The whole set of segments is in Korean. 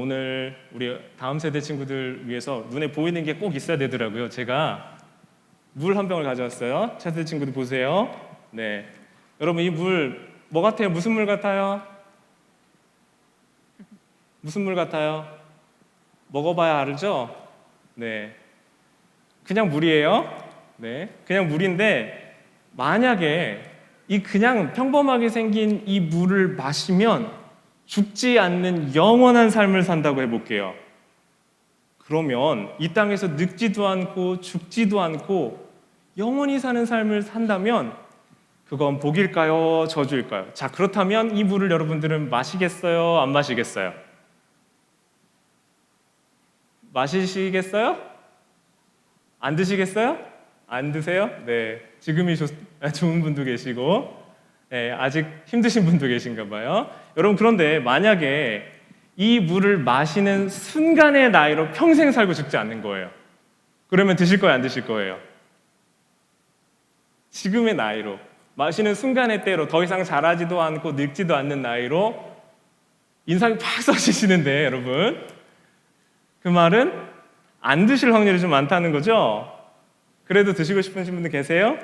오늘 우리 다음 세대 친구들 위해서 눈에 보이는 게 꼭 있어야 되더라고요. 제가 물 한 병을 가져왔어요. 차세대 친구들 보세요. 네, 여러분 이 물 뭐 같아요? 무슨 물 같아요? 무슨 물 같아요? 먹어봐야 알죠? 네, 그냥 물이에요. 네, 그냥 물인데 만약에 이 그냥 평범하게 생긴 이 물을 마시면 죽지 않는 영원한 삶을 산다고 해볼게요. 그러면 이 땅에서 늙지도 않고 죽지도 않고 영원히 사는 삶을 산다면 그건 복일까요? 저주일까요? 자, 그렇다면 이 물을 여러분들은 마시겠어요? 안 마시겠어요? 마시시겠어요? 안 드시겠어요? 안 드세요? 네, 지금이 좋은 분도 계시고 네, 아직 힘드신 분도 계신가 봐요. 여러분, 그런데 만약에 이 물을 마시는 순간의 나이로 평생 살고 죽지 않는 거예요. 그러면 드실 거예요, 안 드실 거예요? 지금의 나이로 마시는 순간의 때로 더 이상 자라지도 않고 늙지도 않는 나이로 인상이 팍 써지시는데 여러분, 그 말은 안 드실 확률이 좀 많다는 거죠? 그래도 드시고 싶으신 분들 계세요?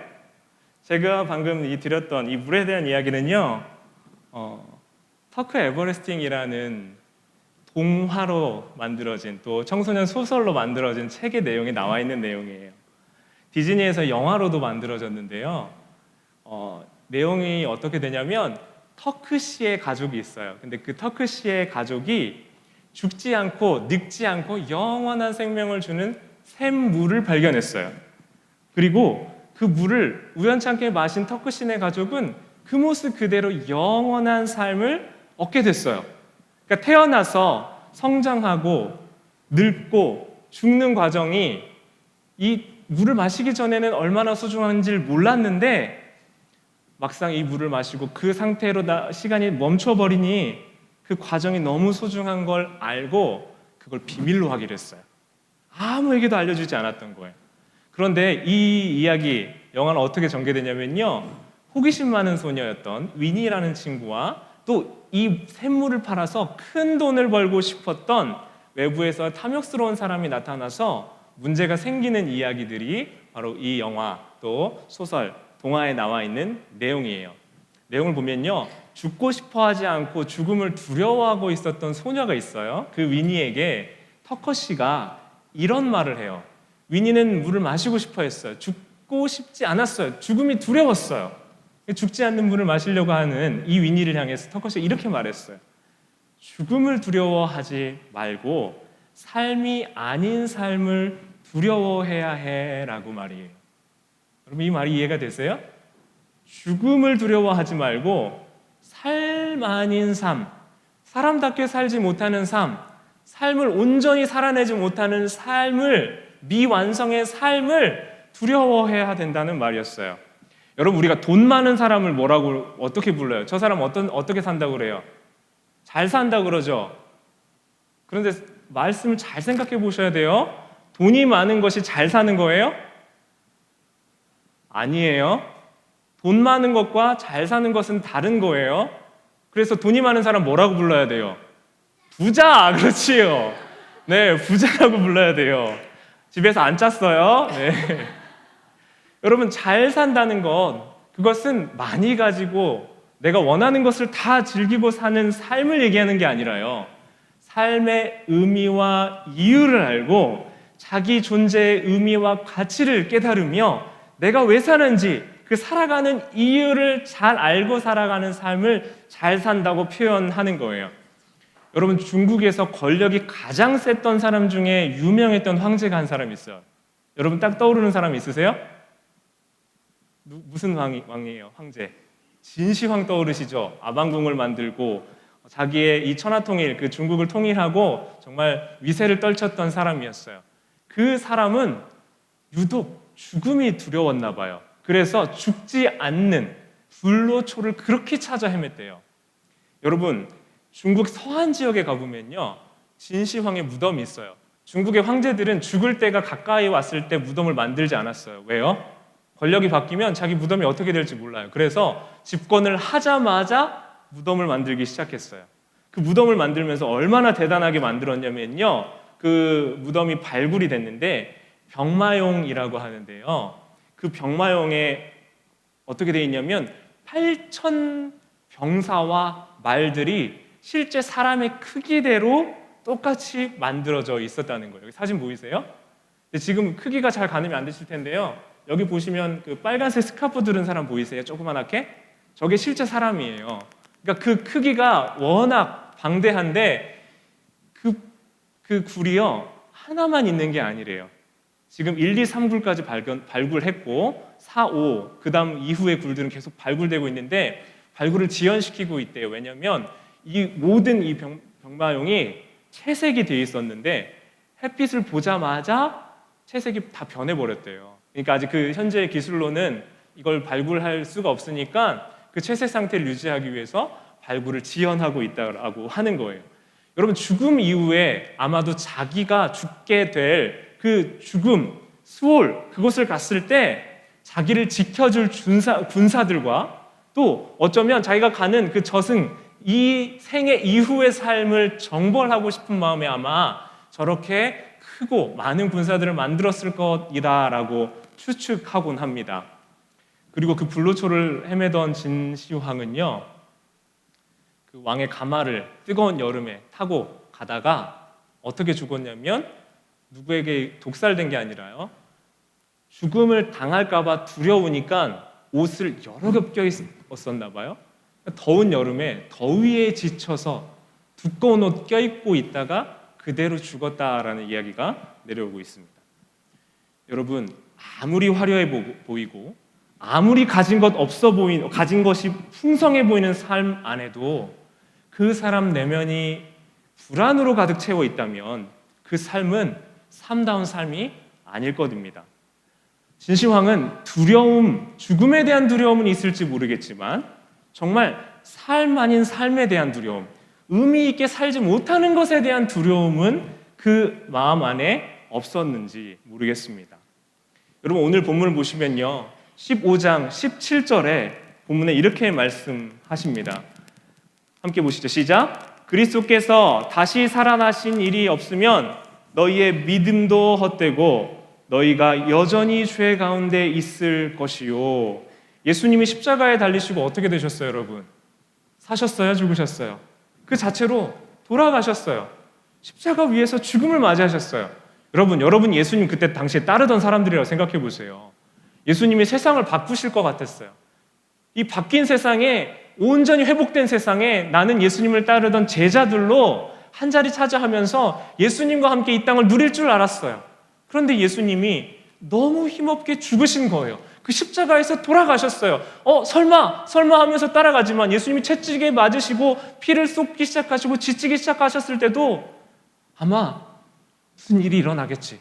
제가 방금 드렸던 이 물에 대한 이야기는요, 터크 에버레스팅이라는 동화로 만들어진 또 청소년 소설로 만들어진 책의 내용에 나와 있는 내용이에요. 디즈니에서 영화로도 만들어졌는데요. 내용이 어떻게 되냐면 터크 씨의 가족이 있어요. 근데 그 터크 씨의 가족이 죽지 않고 늙지 않고 영원한 생명을 주는 샘물을 발견했어요. 그리고 그 물을 우연찮게 마신 터크 씨네 가족은 그 모습 그대로 영원한 삶을 얻게 됐어요. 그러니까 태어나서 성장하고 늙고 죽는 과정이 이 물을 마시기 전에는 얼마나 소중한지를 몰랐는데 막상 이 물을 마시고 그 상태로 시간이 멈춰버리니 그 과정이 너무 소중한 걸 알고 그걸 비밀로 하기로 했어요. 아무에게도 알려주지 않았던 거예요. 그런데 이 이야기, 영화는 어떻게 전개되냐면요, 호기심 많은 소녀였던 위니라는 친구와 또 이 샘물을 팔아서 큰 돈을 벌고 싶었던 외부에서 탐욕스러운 사람이 나타나서 문제가 생기는 이야기들이 바로 이 영화 또 소설, 동화에 나와 있는 내용이에요. 내용을 보면요, 죽고 싶어 하지 않고 죽음을 두려워하고 있었던 소녀가 있어요. 그 위니에게 터커 씨가 이런 말을 해요. 위니는 물을 마시고 싶어 했어요. 죽고 싶지 않았어요. 죽음이 두려웠어요. 죽지 않는 물을 마시려고 하는 이 위니를 향해서 터커 씨가 이렇게 말했어요. 죽음을 두려워하지 말고 삶이 아닌 삶을 두려워해야 해라고 말이에요. 여러분, 이 말이 이해가 되세요? 죽음을 두려워하지 말고 삶 아닌 삶, 사람답게 살지 못하는 삶, 삶을 온전히 살아내지 못하는 삶을, 미완성의 삶을 두려워해야 된다는 말이었어요. 여러분, 우리가 돈 많은 사람을 어떻게 불러요? 저 사람 어떻게 산다고 그래요? 잘 산다고 그러죠? 그런데 말씀을 잘 생각해 보셔야 돼요. 돈이 많은 것이 잘 사는 거예요? 아니에요. 돈 많은 것과 잘 사는 것은 다른 거예요. 그래서 돈이 많은 사람 뭐라고 불러야 돼요? 부자! 그렇지요. 네, 부자라고 불러야 돼요. 집에서 안 짰어요. 네. 여러분, 잘 산다는 것, 그것은 많이 가지고 내가 원하는 것을 다 즐기고 사는 삶을 얘기하는 게 아니라요, 삶의 의미와 이유를 알고 자기 존재의 의미와 가치를 깨달으며 내가 왜 사는지 그 살아가는 이유를 잘 알고 살아가는 삶을 잘 산다고 표현하는 거예요. 여러분, 중국에서 권력이 가장 셌던 사람 중에 유명했던 황제가 한 사람 있어요. 여러분, 딱 떠오르는 사람 있으세요? 무슨 왕이에요? 황제. 진시황 떠오르시죠? 아방궁을 만들고 자기의 이 천하통일, 그 중국을 통일하고 정말 위세를 떨쳤던 사람이었어요. 그 사람은 유독 죽음이 두려웠나 봐요. 그래서 죽지 않는 불로초를 그렇게 찾아 헤맸대요. 여러분, 중국 서한 지역에 가보면요, 진시황의 무덤이 있어요. 중국의 황제들은 죽을 때가 가까이 왔을 때 무덤을 만들지 않았어요. 왜요? 권력이 바뀌면 자기 무덤이 어떻게 될지 몰라요. 그래서 집권을 하자마자 무덤을 만들기 시작했어요. 그 무덤을 만들면서 얼마나 대단하게 만들었냐면요, 그 무덤이 발굴이 됐는데 병마용이라고 하는데요, 그 병마용에 어떻게 되어 있냐면 8,000 병사와 말들이 실제 사람의 크기대로 똑같이 만들어져 있었다는 거예요. 여기 사진 보이세요? 근데 지금 크기가 잘 가늠이 안 되실 텐데요, 여기 보시면 그 빨간색 스카프 두른 사람 보이세요? 조그만하게? 저게 실제 사람이에요. 그러니까 그 크기가 워낙 방대한데 그 굴이요 하나만 있는 게 아니래요. 지금 1, 2, 3굴까지 발굴했고 4, 5, 그 다음 이후의 굴들은 계속 발굴되고 있는데 발굴을 지연시키고 있대요. 왜냐하면 이 모든 이 병마용이 채색이 돼 있었는데 햇빛을 보자마자 채색이 다 변해버렸대요. 그러니까 아직 그 현재의 기술로는 이걸 발굴할 수가 없으니까 그 채색 상태를 유지하기 위해서 발굴을 지연하고 있다고 하는 거예요. 여러분, 죽음 이후에 아마도 자기가 죽게 될 그 죽음, 수올, 그곳을 갔을 때 자기를 지켜줄 군사들과 또 어쩌면 자기가 가는 그 저승, 이 생애 이후의 삶을 정벌하고 싶은 마음에 아마 저렇게 크고 많은 군사들을 만들었을 것이다라고 추측하곤 합니다. 그리고 그 불로초를 헤매던 진시황은요, 그 왕의 가마를 뜨거운 여름에 타고 가다가 어떻게 죽었냐면 누구에게 독살된 게 아니라요, 죽음을 당할까봐 두려우니까 옷을 여러 겹 껴입었었나 봐요. 더운 여름에 더위에 지쳐서 두꺼운 옷 껴입고 있다가 그대로 죽었다라는 이야기가 내려오고 있습니다. 여러분, 아무리 화려해 보이고 아무리 가진 것이 풍성해 보이는 삶 안에도 그 사람 내면이 불안으로 가득 채워 있다면 그 삶은 삶다운 삶이 아닐 것입니다. 진시황은 두려움, 죽음에 대한 두려움은 있을지 모르겠지만 정말 삶 아닌 삶에 대한 두려움, 의미 있게 살지 못하는 것에 대한 두려움은 그 마음 안에 없었는지 모르겠습니다. 여러분, 오늘 본문을 보시면요, 15장 17절에 본문에 이렇게 말씀하십니다. 함께 보시죠. 시작. 그리스도께서 다시 살아나신 일이 없으면 너희의 믿음도 헛되고 너희가 여전히 죄 가운데 있을 것이요. 예수님이 십자가에 달리시고 어떻게 되셨어요, 여러분? 사셨어요? 죽으셨어요? 그 자체로 돌아가셨어요. 십자가 위에서 죽음을 맞이하셨어요. 여러분 예수님 그때 당시에 따르던 사람들이라고 생각해 보세요. 예수님이 세상을 바꾸실 것 같았어요. 이 바뀐 세상에, 온전히 회복된 세상에 나는 예수님을 따르던 제자들로 한 자리 차지하면서 예수님과 함께 이 땅을 누릴 줄 알았어요. 그런데 예수님이 너무 힘없게 죽으신 거예요. 그 십자가에서 돌아가셨어요. 설마 하면서 따라가지만 예수님이 채찍에 맞으시고 피를 쏟기 시작하시고 지치기 시작하셨을 때도 아마 무슨 일이 일어나겠지,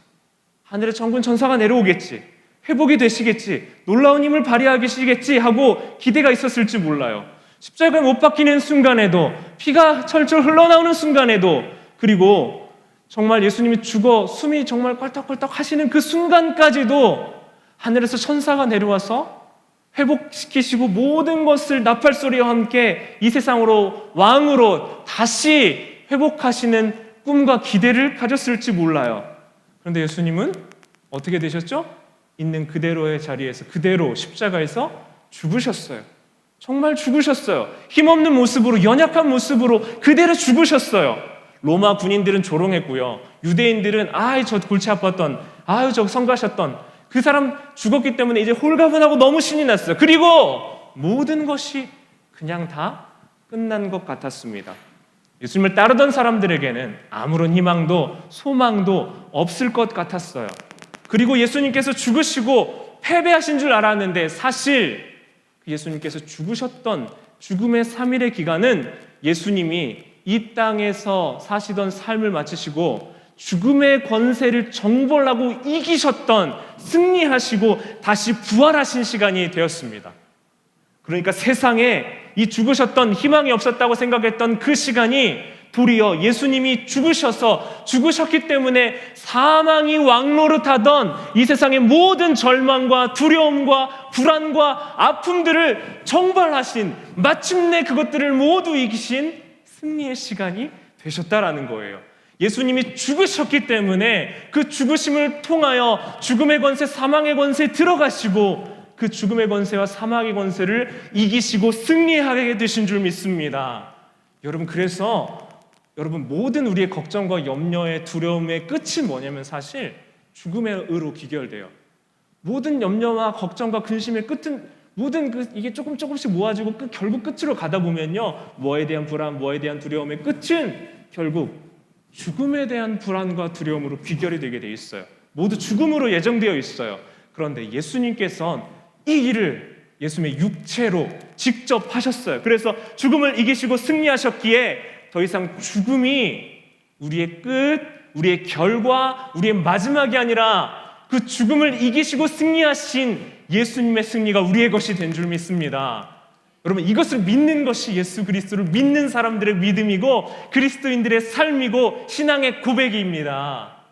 하늘의 천군 천사가 내려오겠지, 회복이 되시겠지, 놀라운 힘을 발휘하시겠지 하고 기대가 있었을지 몰라요. 십자가에 못 박히는 순간에도, 피가 철철 흘러나오는 순간에도, 그리고 정말 예수님이 죽어 숨이 정말 껄떡껄떡 하시는 그 순간까지도 하늘에서 천사가 내려와서 회복시키시고 모든 것을 나팔소리와 함께 이 세상으로 왕으로 다시 회복하시는 꿈과 기대를 가졌을지 몰라요. 그런데 예수님은 어떻게 되셨죠? 있는 그대로의 자리에서, 그대로 십자가에서 죽으셨어요. 정말 죽으셨어요. 힘없는 모습으로, 연약한 모습으로 그대로 죽으셨어요. 로마 군인들은 조롱했고요. 유대인들은 저 골치 아팠던, 저 성가셨던 그 사람 죽었기 때문에 이제 홀가분하고 너무 신이 났어요. 그리고 모든 것이 그냥 다 끝난 것 같았습니다. 예수님을 따르던 사람들에게는 아무런 희망도 소망도 없을 것 같았어요. 그리고 예수님께서 죽으시고 패배하신 줄 알았는데 사실 예수님께서 죽으셨던 죽음의 3일의 기간은 예수님이 이 땅에서 사시던 삶을 마치시고 죽음의 권세를 정벌하고 이기셨던, 승리하시고 다시 부활하신 시간이 되었습니다. 그러니까 세상에 이 죽으셨던, 희망이 없었다고 생각했던 그 시간이 도리어 예수님이 죽으셨기 때문에 사망이 왕노릇하던 이 세상의 모든 절망과 두려움과 불안과 아픔들을 정벌하신, 마침내 그것들을 모두 이기신 승리의 시간이 되셨다라는 거예요. 예수님이 죽으셨기 때문에 그 죽으심을 통하여 죽음의 권세, 사망의 권세에 들어가시고 그 죽음의 권세와 사망의 권세를 이기시고 승리하게 되신 줄 믿습니다. 여러분, 그래서 여러분, 모든 우리의 걱정과 염려의 두려움의 끝이 뭐냐면 사실 죽음의 의로 귀결돼요. 모든 염려와 걱정과 근심의 끝은 모든 이게 조금씩 모아지고 결국 끝으로 가다 보면요, 뭐에 대한 불안, 뭐에 대한 두려움의 끝은 결국 죽음에 대한 불안과 두려움으로 귀결이 되게 돼 있어요. 모두 죽음으로 예정되어 있어요. 그런데 예수님께서는 이 일을 예수님의 육체로 직접 하셨어요. 그래서 죽음을 이기시고 승리하셨기에 더 이상 죽음이 우리의 끝, 우리의 결과, 우리의 마지막이 아니라 그 죽음을 이기시고 승리하신 예수님의 승리가 우리의 것이 된 줄 믿습니다. 여러분, 이것을 믿는 것이 예수 그리스도를 믿는 사람들의 믿음이고 그리스도인들의 삶이고 신앙의 고백입니다.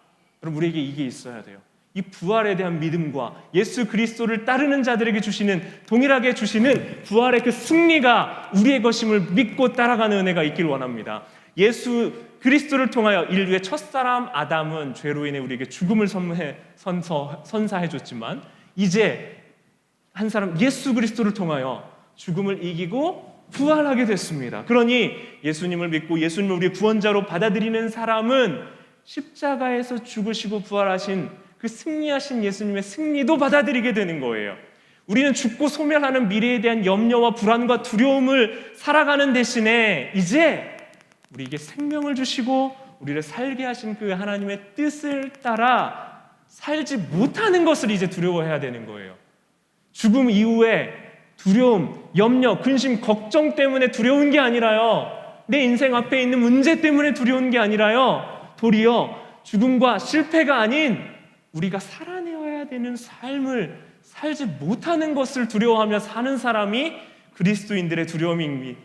여러분, 우리에게 이게 있어야 돼요. 이 부활에 대한 믿음과 예수 그리스도를 따르는 자들에게 주시는, 동일하게 주시는 부활의 그 승리가 우리의 것임을 믿고 따라가는 은혜가 있길 원합니다. 예수 그리스도를 통하여 인류의 첫사람 아담은 죄로 인해 우리에게 죽음을 선사해줬지만 이제 한 사람 예수 그리스도를 통하여 죽음을 이기고 부활하게 됐습니다. 그러니 예수님을 믿고 예수님을 우리의 구원자로 받아들이는 사람은 십자가에서 죽으시고 부활하신 그 승리하신 예수님의 승리도 받아들이게 되는 거예요. 우리는 죽고 소멸하는 미래에 대한 염려와 불안과 두려움을 살아가는 대신에 이제 우리에게 생명을 주시고 우리를 살게 하신 그 하나님의 뜻을 따라 살지 못하는 것을 이제 두려워해야 되는 거예요. 죽음 이후에 두려움, 염려, 근심, 걱정 때문에 두려운 게 아니라요, 내 인생 앞에 있는 문제 때문에 두려운 게 아니라요, 도리어 죽음과 실패가 아닌 우리가 살아내어야 되는 삶을 살지 못하는 것을 두려워하며 사는 사람이 그리스도인들의 두려움이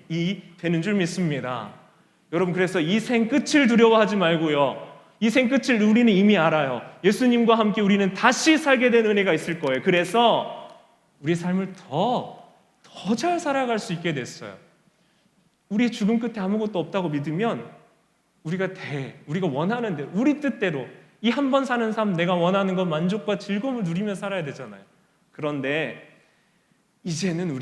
되는 줄 믿습니다. 여러분, 그래서 이 생 끝을 두려워하지 말고요, 이 생 끝을 우리는 이미 알아요. 예수님과 함께 우리는 다시 살게 된 은혜가 있을 거예요. 그래서 우리 삶을 더 잘 살아갈 수 있게 됐어요. 우리의 죽음 끝에 아무것도 없다고 믿으면 우리가 원하는 대로, 우리 뜻대로 이 한 번 사는 삶, 내가 원하는 것, 만족과 즐거움을 누리며 살아야 되잖아요. 그런데 이제는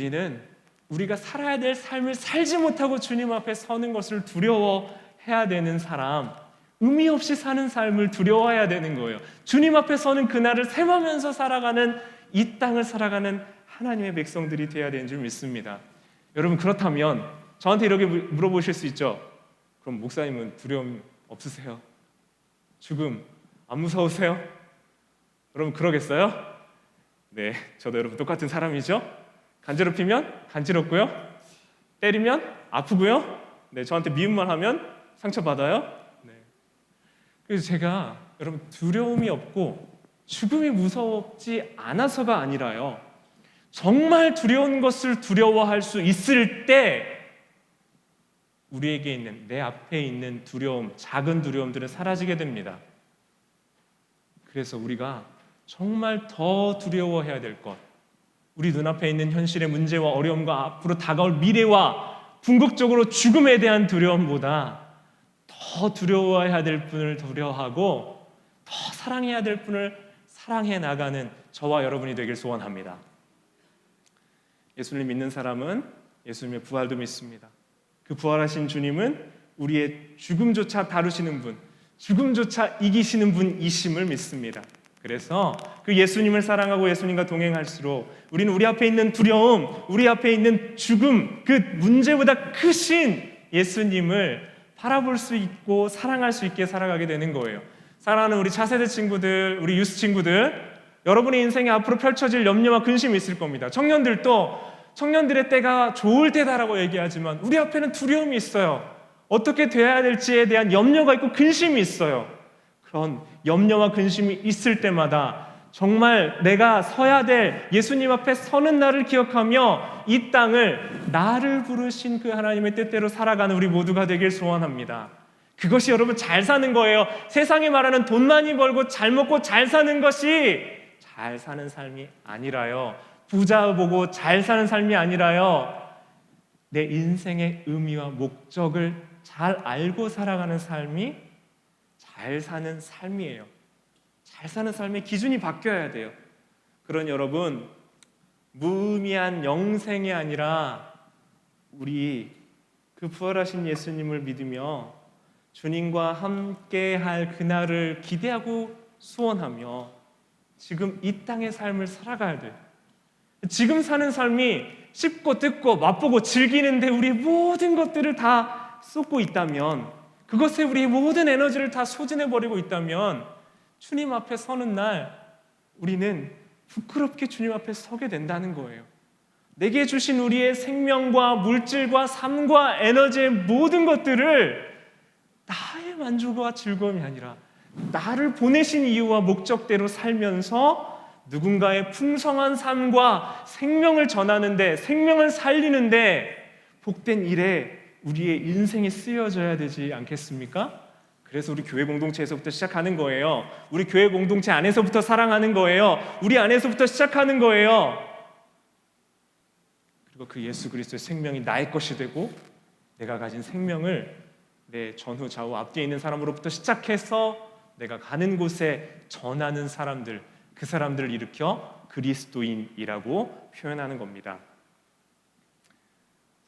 우리가 살아야 될 삶을 살지 못하고 주님 앞에 서는 것을 두려워해야 되는 사람, 의미 없이 사는 삶을 두려워해야 되는 거예요. 주님 앞에 서는 그날을 셈하면서 살아가는, 이 땅을 살아가는 하나님의 백성들이 되어야 되는 줄 믿습니다. 여러분, 그렇다면 저한테 이렇게 물어보실 수 있죠. 그럼 목사님은 두려움 없으세요? 죽음 안 무서우세요? 여러분, 그러겠어요? 네, 저도 여러분 똑같은 사람이죠. 간지럽히면 간지럽고요, 때리면 아프고요, 네, 저한테 미움만 하면 상처받아요. 네. 그래서 제가 여러분, 두려움이 없고 죽음이 무섭지 않아서가 아니라요, 정말 두려운 것을 두려워할 수 있을 때 우리에게 있는, 내 앞에 있는 두려움, 작은 두려움들은 사라지게 됩니다. 그래서 우리가 정말 더 두려워해야 될 것, 우리 눈앞에 있는 현실의 문제와 어려움과 앞으로 다가올 미래와 궁극적으로 죽음에 대한 두려움보다 더 두려워해야 될 분을 두려워하고 더 사랑해야 될 분을 사랑해 나가는 저와 여러분이 되길 소원합니다. 예수님을 믿는 사람은 예수님의 부활도 믿습니다. 그 부활하신 주님은 우리의 죽음조차 다루시는 분, 죽음조차 이기시는 분이심을 믿습니다. 그래서 그 예수님을 사랑하고 예수님과 동행할수록 우리는 우리 앞에 있는 두려움, 우리 앞에 있는 죽음, 그 문제보다 크신 예수님을 바라볼 수 있고 사랑할 수 있게 살아가게 되는 거예요. 사랑하는 우리 차세대 친구들, 우리 유스 친구들, 여러분의 인생에 앞으로 펼쳐질 염려와 근심이 있을 겁니다. 청년들도 청년들의 때가 좋을 때다라고 얘기하지만 우리 앞에는 두려움이 있어요. 어떻게 돼야 될지에 대한 염려가 있고 근심이 있어요. 그런 염려와 근심이 있을 때마다 정말 내가 서야 될 예수님 앞에 서는 날을 기억하며 이 땅을 나를 부르신 그 하나님의 뜻대로 살아가는 우리 모두가 되길 소원합니다. 그것이 여러분 잘 사는 거예요. 세상이 말하는 돈 많이 벌고 잘 먹고 잘 사는 것이 잘 사는 삶이 아니라요, 부자 보고 잘 사는 삶이 아니라요, 내 인생의 의미와 목적을 잘 알고 살아가는 삶이 잘 사는 삶이에요. 잘 사는 삶의 기준이 바뀌어야 돼요. 그런 여러분, 무의미한 영생이 아니라 우리 그 부활하신 예수님을 믿으며 주님과 함께할 그날을 기대하고 소원하며 지금 이 땅의 삶을 살아가야 돼요. 지금 사는 삶이 씹고 뜯고 맛보고 즐기는데 우리의 모든 것들을 다 쏟고 있다면, 그것에 우리의 모든 에너지를 다 소진해버리고 있다면 주님 앞에 서는 날 우리는 부끄럽게 주님 앞에 서게 된다는 거예요. 내게 주신 우리의 생명과 물질과 삶과 에너지의 모든 것들을 나의 만족과 즐거움이 아니라 나를 보내신 이유와 목적대로 살면서 누군가의 풍성한 삶과 생명을 전하는데, 생명을 살리는데 복된 일에 우리의 인생이 쓰여져야 되지 않겠습니까? 그래서 우리 교회 공동체에서부터 시작하는 거예요. 우리 교회 공동체 안에서부터 사랑하는 거예요. 우리 안에서부터 시작하는 거예요. 그리고 그 예수 그리스도의 생명이 나의 것이 되고 내가 가진 생명을 내 전후 좌우 앞뒤에 있는 사람으로부터 시작해서 내가 가는 곳에 전하는 사람들, 그 사람들을 일으켜 그리스도인이라고 표현하는 겁니다.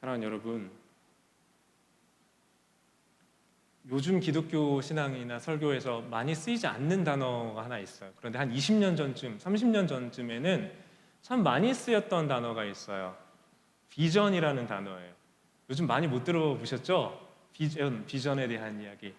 사랑하는 여러분, 요즘 기독교 신앙이나 설교에서 많이 쓰이지 않는 단어가 하나 있어요. 그런데 한 20년 전쯤, 30년 전쯤에는 참 많이 쓰였던 단어가 있어요. 비전이라는 단어예요. 요즘 많이 못 들어보셨죠? 비전에 대한 이야기.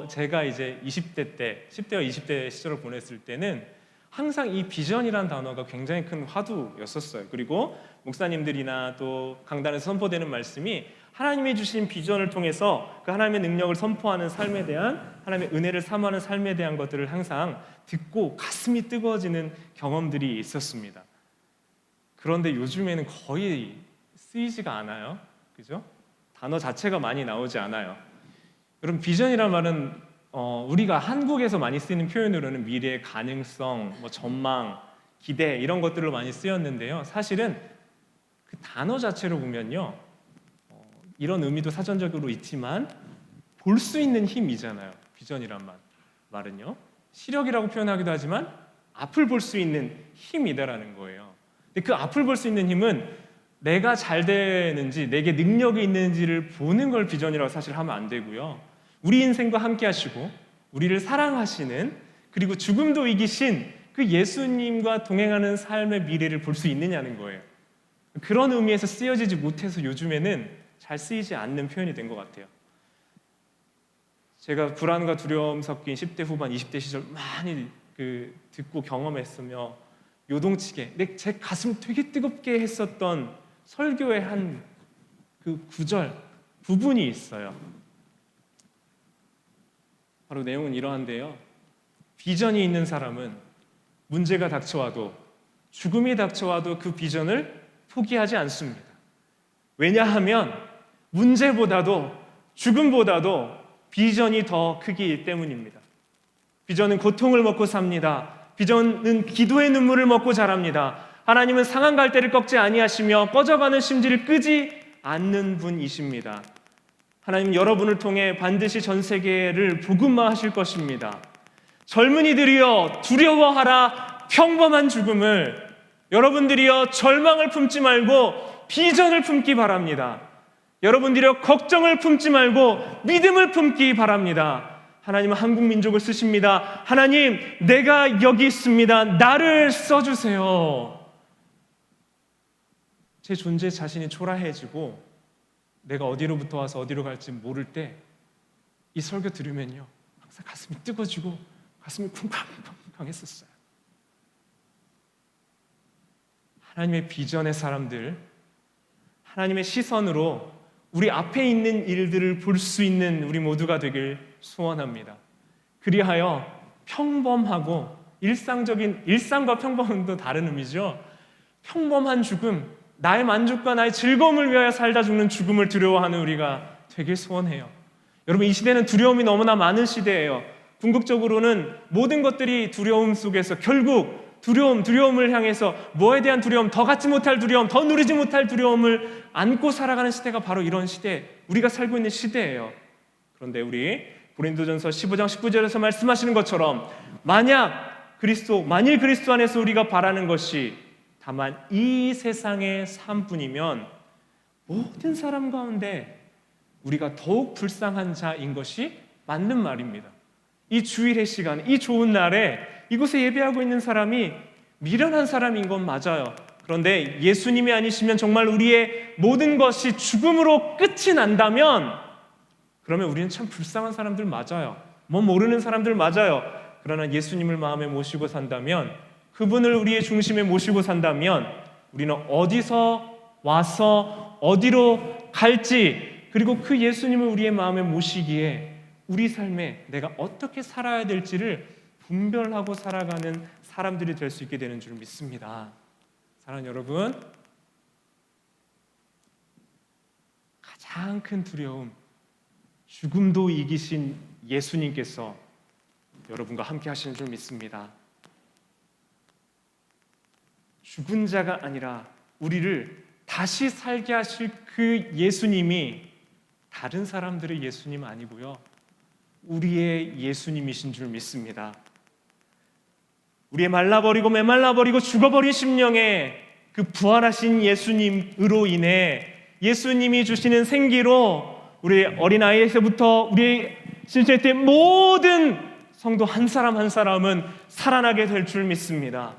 제가 이제 20대 때, 10대와 20대 시절을 보냈을 때는 항상 이 비전이라는 단어가 굉장히 큰 화두였었어요. 그리고 목사님들이나 또 강단에서 선포되는 말씀이 하나님이 주신 비전을 통해서 그 하나님의 능력을 선포하는 삶에 대한, 하나님의 은혜를 사모하는 삶에 대한 것들을 항상 듣고 가슴이 뜨거워지는 경험들이 있었습니다. 그런데 요즘에는 거의 쓰이지가 않아요. 그죠? 단어 자체가 많이 나오지 않아요. 여러분, 비전이란 말은 우리가 한국에서 많이 쓰이는 표현으로는 미래의 가능성, 전망, 기대 이런 것들로 많이 쓰였는데요. 사실은 그 단어 자체로 보면요, 이런 의미도 사전적으로 있지만 볼 수 있는 힘이잖아요. 비전이란 말은요, 시력이라고 표현하기도 하지만 앞을 볼 수 있는 힘이다라는 거예요. 근데 그 앞을 볼 수 있는 힘은 내가 잘 되는지, 내게 능력이 있는지를 보는 걸 비전이라고 사실 하면 안 되고요. 우리 인생과 함께 하시고 우리를 사랑하시는, 그리고 죽음도 이기신 그 예수님과 동행하는 삶의 미래를 볼 수 있느냐는 거예요. 그런 의미에서 쓰여지지 못해서 요즘에는 잘 쓰이지 않는 표현이 된 것 같아요. 제가 불안과 두려움 섞인 10대 후반, 20대 시절 많이 듣고 경험했으며 요동치게 제 가슴 되게 뜨겁게 했었던 설교의 한 그 구절, 부분이 있어요. 바로 내용은 이러한데요. 비전이 있는 사람은 문제가 닥쳐와도, 죽음이 닥쳐와도 그 비전을 포기하지 않습니다. 왜냐하면 문제보다도 죽음보다도 비전이 더 크기 때문입니다. 비전은 고통을 먹고 삽니다. 비전은 기도의 눈물을 먹고 자랍니다. 하나님은 상한 갈대를 꺾지 아니하시며 꺼져가는 심지를 끄지 않는 분이십니다. 하나님 여러분을 통해 반드시 전 세계를 복음화하실 것입니다. 젊은이들이여 두려워하라 평범한 죽음을, 여러분들이여 절망을 품지 말고 비전을 품기 바랍니다. 여러분들이여 걱정을 품지 말고 믿음을 품기 바랍니다. 하나님은 한국 민족을 쓰십니다. 하나님, 내가 여기 있습니다. 나를 써주세요. 제 존재 자신이 초라해지고 내가 어디로부터 와서 어디로 갈지 모를 때 이 설교 들으면요, 항상 가슴이 뜨거워지고 가슴이 쿵쾅쿵쾅 했었어요. 하나님의 비전의 사람들, 하나님의 시선으로 우리 앞에 있는 일들을 볼 수 있는 우리 모두가 되길 소원합니다. 그리하여 평범하고 일상과 평범은 또 다른 의미죠. 평범한 죽음, 나의 만족과 나의 즐거움을 위하여 살다 죽는 죽음을 두려워하는 우리가 되길 소원해요. 여러분, 이 시대는 두려움이 너무나 많은 시대예요. 궁극적으로는 모든 것들이 두려움 속에서 결국 두려움을 향해서 뭐에 대한 두려움, 더 갖지 못할 두려움, 더 누리지 못할 두려움을 안고 살아가는 시대가 바로 이런 시대, 우리가 살고 있는 시대예요. 그런데 우리 고린도전서 15장 19절에서 말씀하시는 것처럼 만일 그리스도 안에서 우리가 바라는 것이 다만 이 세상의 삶뿐이면 모든 사람 가운데 우리가 더욱 불쌍한 자인 것이 맞는 말입니다. 이 주일의 시간, 이 좋은 날에 이곳에 예배하고 있는 사람이 미련한 사람인 건 맞아요. 그런데 예수님이 아니시면 정말 우리의 모든 것이 죽음으로 끝이 난다면 그러면 우리는 참 불쌍한 사람들 맞아요. 뭐 모르는 사람들 맞아요. 그러나 예수님을 마음에 모시고 산다면, 그분을 우리의 중심에 모시고 산다면 우리는 어디서 와서 어디로 갈지, 그리고 그 예수님을 우리의 마음에 모시기에 우리 삶에 내가 어떻게 살아야 될지를 분별하고 살아가는 사람들이 될 수 있게 되는 줄 믿습니다. 사랑하는 여러분, 가장 큰 두려움, 죽음도 이기신 예수님께서 여러분과 함께 하시는 줄 믿습니다. 죽은 자가 아니라 우리를 다시 살게 하실 그 예수님이 다른 사람들의 예수님 아니고요, 우리의 예수님이신 줄 믿습니다. 우리의 말라버리고 메말라버리고 죽어버린 심령에 그 부활하신 예수님으로 인해 예수님이 주시는 생기로 우리 어린아이에서부터 우리 신체 때 모든 성도 한 사람 한 사람은 살아나게 될 줄 믿습니다.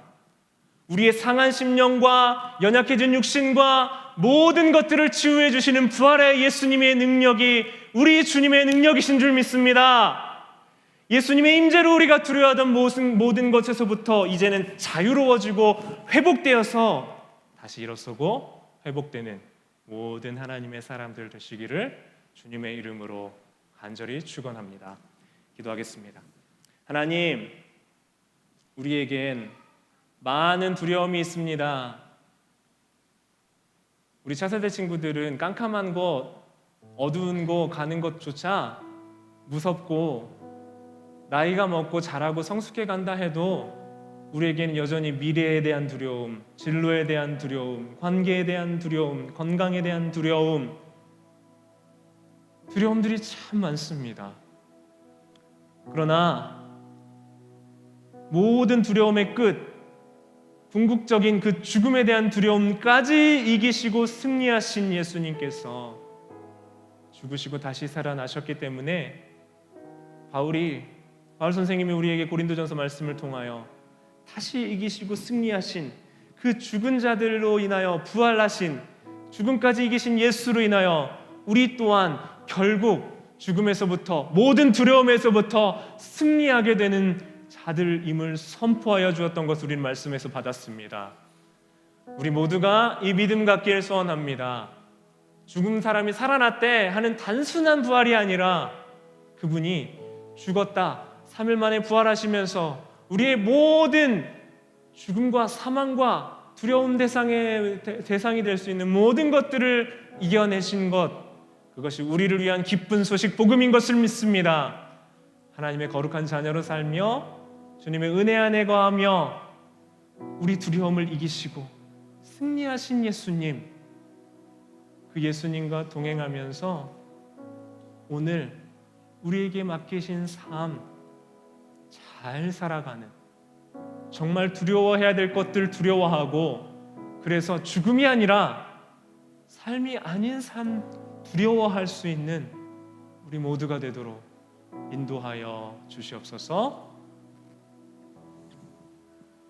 우리의 상한 심령과 연약해진 육신과 모든 것들을 치유해 주시는 부활의 예수님의 능력이 우리 주님의 능력이신 줄 믿습니다. 예수님의 임재로 우리가 두려워하던 모든 것에서부터 이제는 자유로워지고 회복되어서 다시 일어서고 회복되는 모든 하나님의 사람들 되시기를 주님의 이름으로 간절히 축원합니다. 기도하겠습니다. 하나님, 우리에겐 많은 두려움이 있습니다. 우리 차세대 친구들은 깜깜한 곳, 어두운 곳 가는 것조차 무섭고, 나이가 먹고 자라고 성숙해 간다 해도 우리에게는 여전히 미래에 대한 두려움, 진로에 대한 두려움, 관계에 대한 두려움, 건강에 대한 두려움들이 참 많습니다. 그러나 모든 두려움의 끝, 궁극적인 그 죽음에 대한 두려움까지 이기시고 승리하신 예수님께서 죽으시고 다시 살아나셨기 때문에 바울 선생님이 우리에게 고린도전서 말씀을 통하여 다시 이기시고 승리하신 그 죽은 자들로 인하여 부활하신, 죽음까지 이기신 예수로 인하여 우리 또한 결국 죽음에서부터, 모든 두려움에서부터 승리하게 되는 자들임을 선포하여 주었던 것을 우리는 말씀에서 받았습니다. 우리 모두가 이 믿음 갖기를 소원합니다. 죽은 사람이 살아났대 하는 단순한 부활이 아니라 그분이 죽었다, 3일 만에 부활하시면서 우리의 모든 죽음과 사망과 두려움 대상이 될 수 있는 모든 것들을 이겨내신 것, 그것이 우리를 위한 기쁜 소식, 복음인 것을 믿습니다. 하나님의 거룩한 자녀로 살며 주님의 은혜 안에 거하며 우리 두려움을 이기시고 승리하신 예수님, 그 예수님과 동행하면서 오늘 우리에게 맡기신 삶 잘 살아가는, 정말 두려워해야 될 것들 두려워하고, 그래서 죽음이 아니라 삶이 아닌 삶 두려워할 수 있는 우리 모두가 되도록 인도하여 주시옵소서.